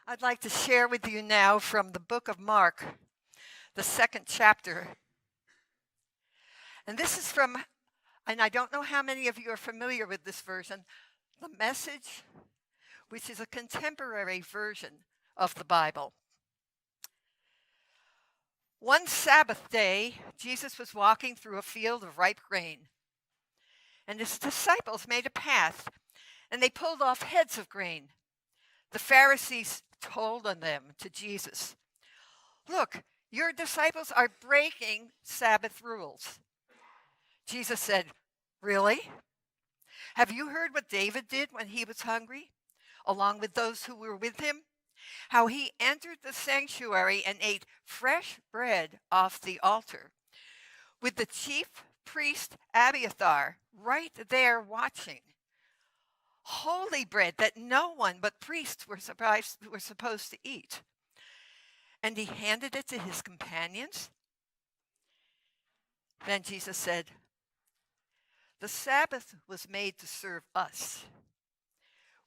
I'd like to share with you now from the book of Mark, the second chapter. And this is from, and I don't know how many of you are familiar with this version, the Message, which is a contemporary version of the Bible. One Sabbath day, Jesus was walking through a field of ripe grain, and his disciples made a path, and they pulled off heads of grain. The Pharisees told on them to Jesus, "Look, your disciples are breaking Sabbath rules." Jesus said, "Really? Have you heard what David did when he was hungry, along with those who were with him? How he entered the sanctuary and ate fresh bread off the altar, with the chief priest Abiathar right there watching. Holy bread that no one but priests were supposed to eat. And he handed it to his companions." Then Jesus said, "The Sabbath was made to serve us.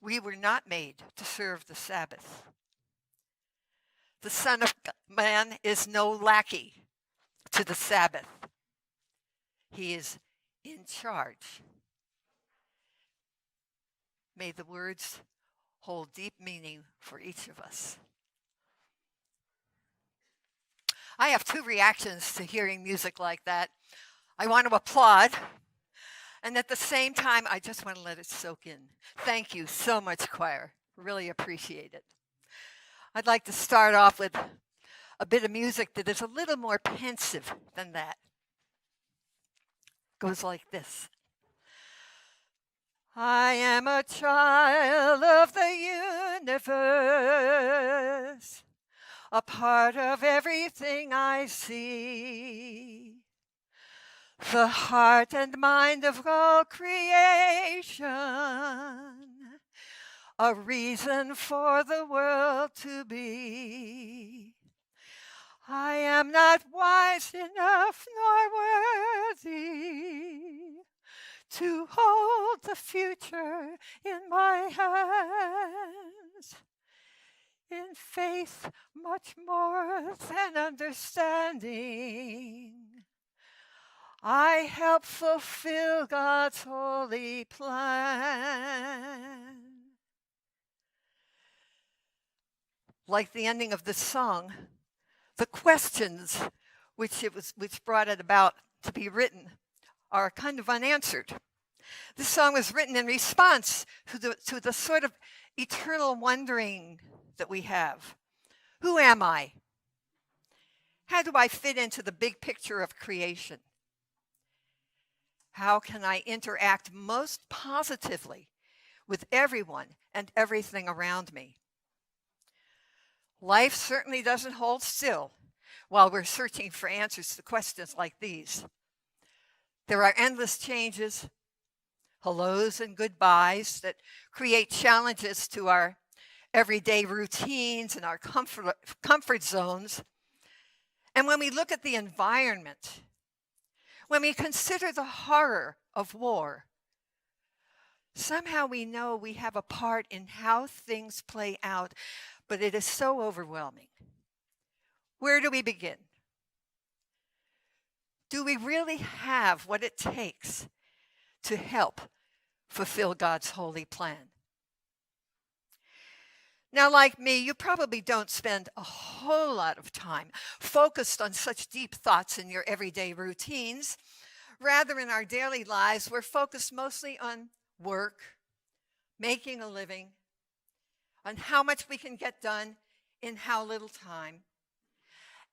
We were not made to serve the Sabbath. The Son of Man is no lackey to the Sabbath. He is in charge." May the words hold deep meaning for each of us. I have two reactions to hearing music like that. I want to applaud, and at the same time, I just want to let it soak in. Thank you so much, choir. Really appreciate it. I'd like to start off with a bit of music that is a little more pensive than that. It goes like this. I am a child of the universe, a part of everything I see. The heart and mind of all creation, a reason for the world to be. I am not wise enough nor worthy to hold the future in my hands. In faith, much more than understanding, I help fulfill God's holy plan. Like the ending of this song, the questions which brought it about to be written are kind of unanswered. This song was written in response to the sort of eternal wondering that we have. Who am I? How do I fit into the big picture of creation? How can I interact most positively with everyone and everything around me? Life certainly doesn't hold still while we're searching for answers to questions like these. There are endless changes, hellos and goodbyes that create challenges to our everyday routines and our comfort zones. And when we look at the environment, when we consider the horror of war, somehow we know we have a part in how things play out, but it is so overwhelming. Where do we begin? Do we really have what it takes to help fulfill God's holy plan? Now, like me, you probably don't spend a whole lot of time focused on such deep thoughts in your everyday routines. Rather, in our daily lives, we're focused mostly on work, making a living, on how much we can get done in how little time,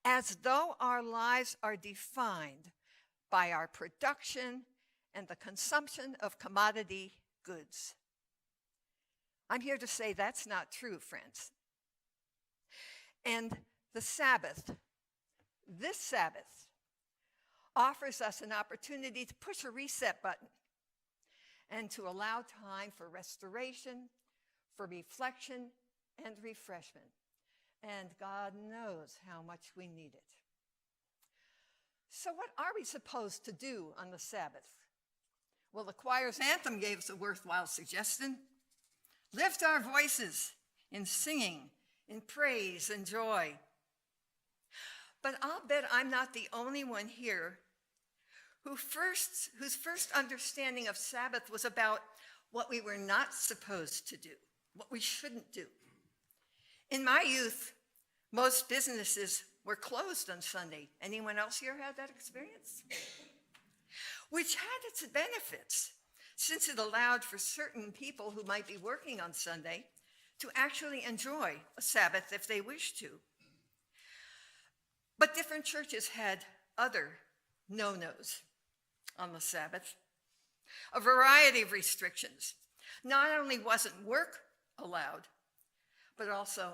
as though our lives are defined by our production and the consumption of commodity goods. I'm here to say that's not true, friends. And the Sabbath, this Sabbath, offers us an opportunity to push a reset button and to allow time for restoration, for reflection, and refreshment. And God knows how much we need it. So what are we supposed to do on the Sabbath? Well, the choir's anthem gave us a worthwhile suggestion. Lift our voices in singing in praise and joy. But I'll bet I'm not the only one here whose first understanding of Sabbath was about what we were not supposed to do, what we shouldn't do. In my youth, most businesses were closed on Sunday. Anyone else here had that experience? Which had its benefits, since it allowed for certain people who might be working on Sunday to actually enjoy a Sabbath if they wished to. But different churches had other no-nos on the Sabbath, a variety of restrictions. Not only wasn't work allowed, but also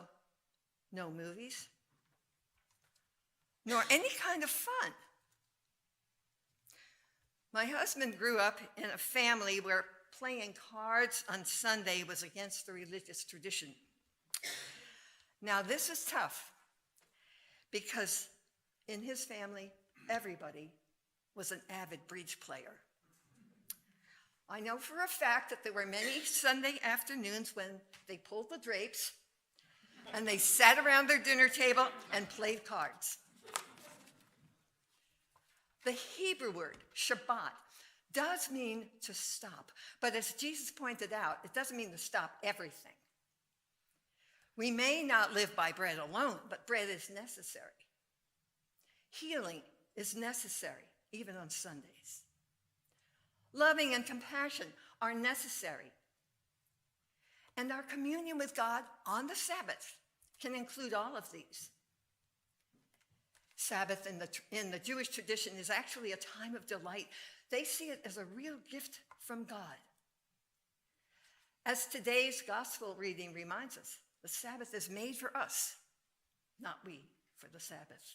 no movies, nor any kind of fun. My husband grew up in a family where playing cards on Sunday was against the religious tradition. Now, this is tough because in his family, everybody was an avid bridge player. I know for a fact that there were many Sunday afternoons when they pulled the drapes and they sat around their dinner table and played cards. The Hebrew word, Shabbat, does mean to stop. But as Jesus pointed out, it doesn't mean to stop everything. We may not live by bread alone, but bread is necessary. Healing is necessary, even on Sundays. Loving and compassion are necessary. And our communion with God on the Sabbath can include all of these. Sabbath in the Jewish tradition is actually a time of delight. They see it as a real gift from God. As today's gospel reading reminds us, the Sabbath is made for us, not we for the Sabbath.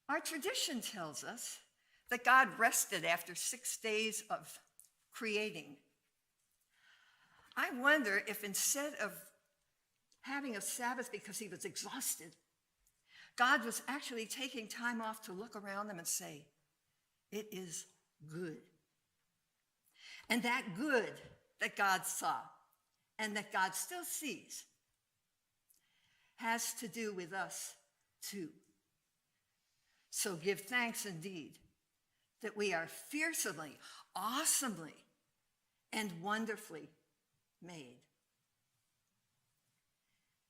Our tradition tells us that God rested after 6 days of creating. I wonder if instead of having a Sabbath because he was exhausted, God was actually taking time off to look around him and say, it is good. And that good that God saw and that God still sees has to do with us too. So give thanks indeed that we are fearsomely, awesomely, and wonderfully made.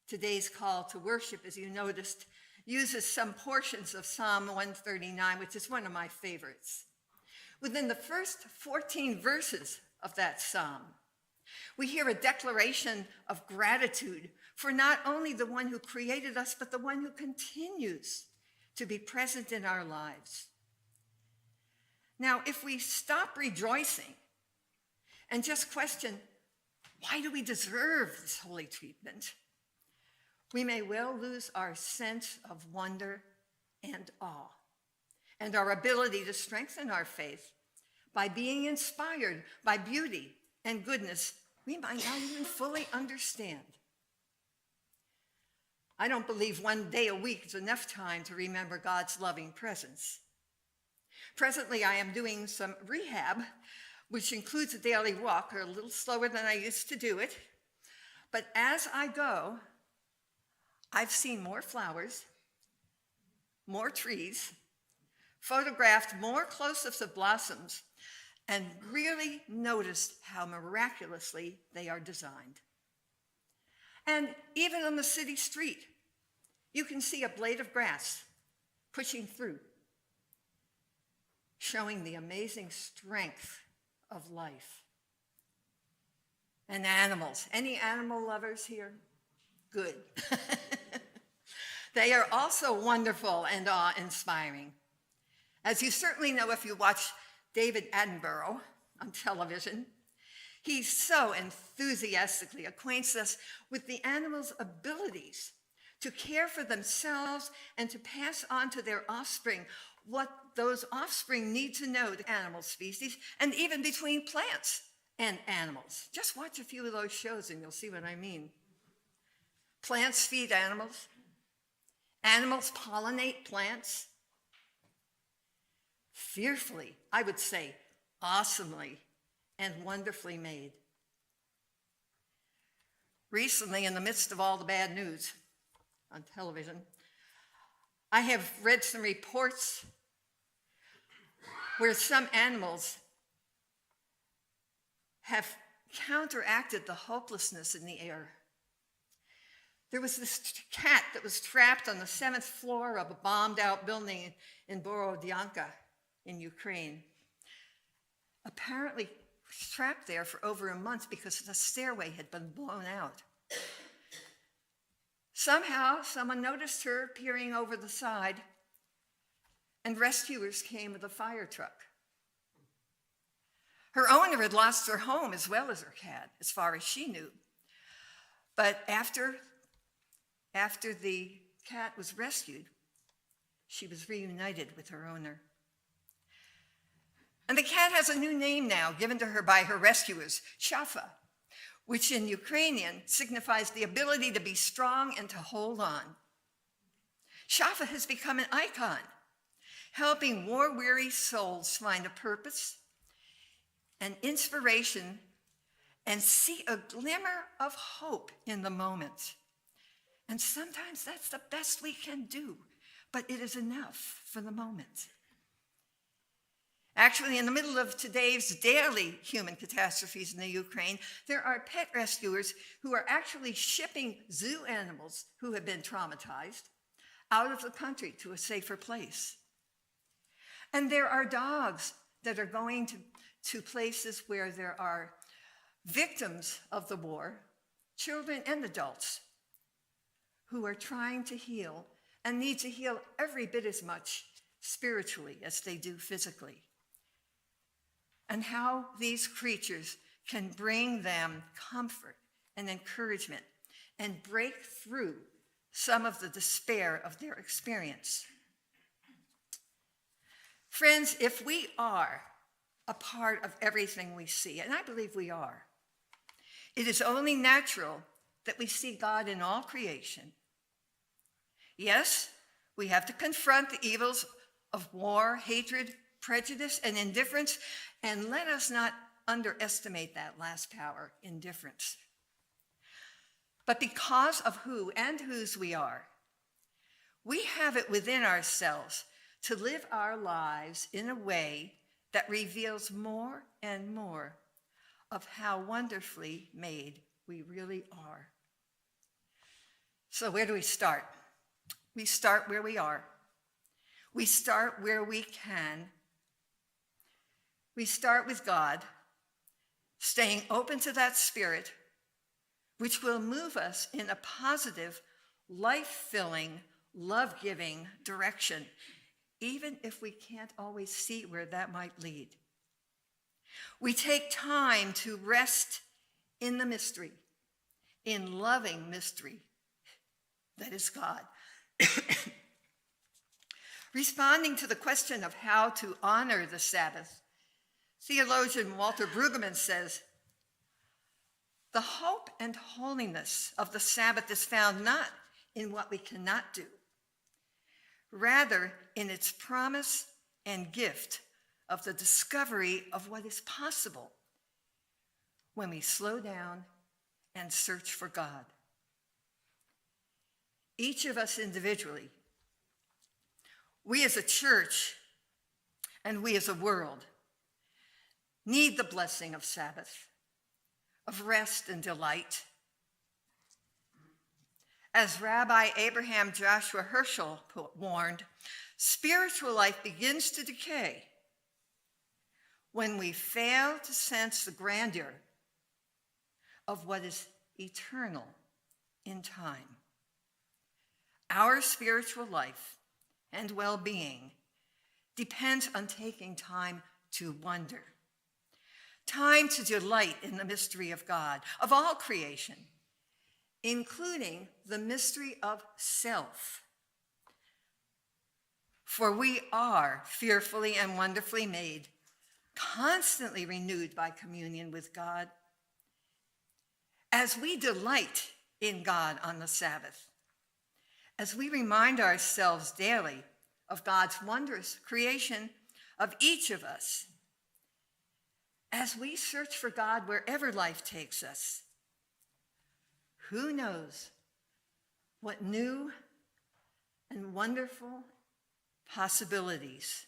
Today's call to worship, as you noticed, uses some portions of Psalm 139, which is one of my favorites. Within the first 14 verses of that psalm, we hear a declaration of gratitude for not only the one who created us, but the one who continues to be present in our lives. Now, if we stop rejoicing and just question, why do we deserve this holy treatment? We may well lose our sense of wonder and awe and our ability to strengthen our faith by being inspired by beauty and goodness we might not even fully understand. I don't believe one day a week is enough time to remember God's loving presence. Presently, I am doing some rehab, which includes a daily walk, a little slower than I used to do it. But as I go, I've seen more flowers, more trees, photographed more close-ups of blossoms, and really noticed how miraculously they are designed. And even on the city street, you can see a blade of grass pushing through, showing the amazing strength of life. And animals. Any animal lovers here? Good. They are also wonderful and awe-inspiring. As you certainly know if you watch David Attenborough on television, he so enthusiastically acquaints us with the animals' abilities to care for themselves and to pass on to their offspring what those offspring need to know, the animal species, and even between plants and animals. Just watch a few of those shows and you'll see what I mean. Plants feed animals. Animals pollinate plants. Fearfully, I would say, awesomely and wonderfully made. Recently, in the midst of all the bad news on television, I have read some reports where some animals have counteracted the hopelessness in the air. There was this cat that was trapped on the 7th floor of a bombed-out building in Borodyanka in Ukraine. Apparently trapped there for over a month because the stairway had been blown out. Somehow, someone noticed her peering over the side, and rescuers came with a fire truck. Her owner had lost her home as well as her cat, as far as she knew. But after the cat was rescued, she was reunited with her owner. And the cat has a new name now given to her by her rescuers, Shafa, which in Ukrainian signifies the ability to be strong and to hold on. Shafa has become an icon, helping war-weary souls find a purpose and inspiration and see a glimmer of hope in the moment. And sometimes that's the best we can do, but it is enough for the moment. Actually, in the middle of today's daily human catastrophes in the Ukraine, there are pet rescuers who are actually shipping zoo animals who have been traumatized out of the country to a safer place. And there are dogs that are going to places where there are victims of the war, children and adults, who are trying to heal and need to heal every bit as much spiritually as they do physically. And how these creatures can bring them comfort and encouragement and break through some of the despair of their experience. Friends, if we are a part of everything we see, and I believe we are, it is only natural that we see God in all creation. Yes, we have to confront the evils of war, hatred, prejudice, and indifference, and let us not underestimate that last power, indifference. But because of who and whose we are, we have it within ourselves to live our lives in a way that reveals more and more of how wonderfully made we really are. So where do we start? We start where we are. We start where we can. We start with God, staying open to that Spirit, which will move us in a positive, life-filling, love-giving direction, even if we can't always see where that might lead. We take time to rest in the mystery, in loving mystery, that is God. Responding to the question of how to honor the Sabbath, theologian Walter Brueggemann says, the hope and holiness of the Sabbath is found not in what we cannot do, rather in its promise and gift of the discovery of what is possible when we slow down and search for God. Each of us individually, we as a church and we as a world, need the blessing of Sabbath, of rest and delight. As Rabbi Abraham Joshua Herschel warned, spiritual life begins to decay when we fail to sense the grandeur of what is eternal in time. Our spiritual life and well-being depends on taking time to wonder, time to delight in the mystery of God, of all creation, including the mystery of self. For we are fearfully and wonderfully made, constantly renewed by communion with God. As we delight in God on the Sabbath, as we remind ourselves daily of God's wondrous creation of each of us, as we search for God wherever life takes us, who knows what new and wonderful possibilities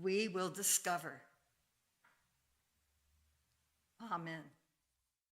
we will discover. Amen.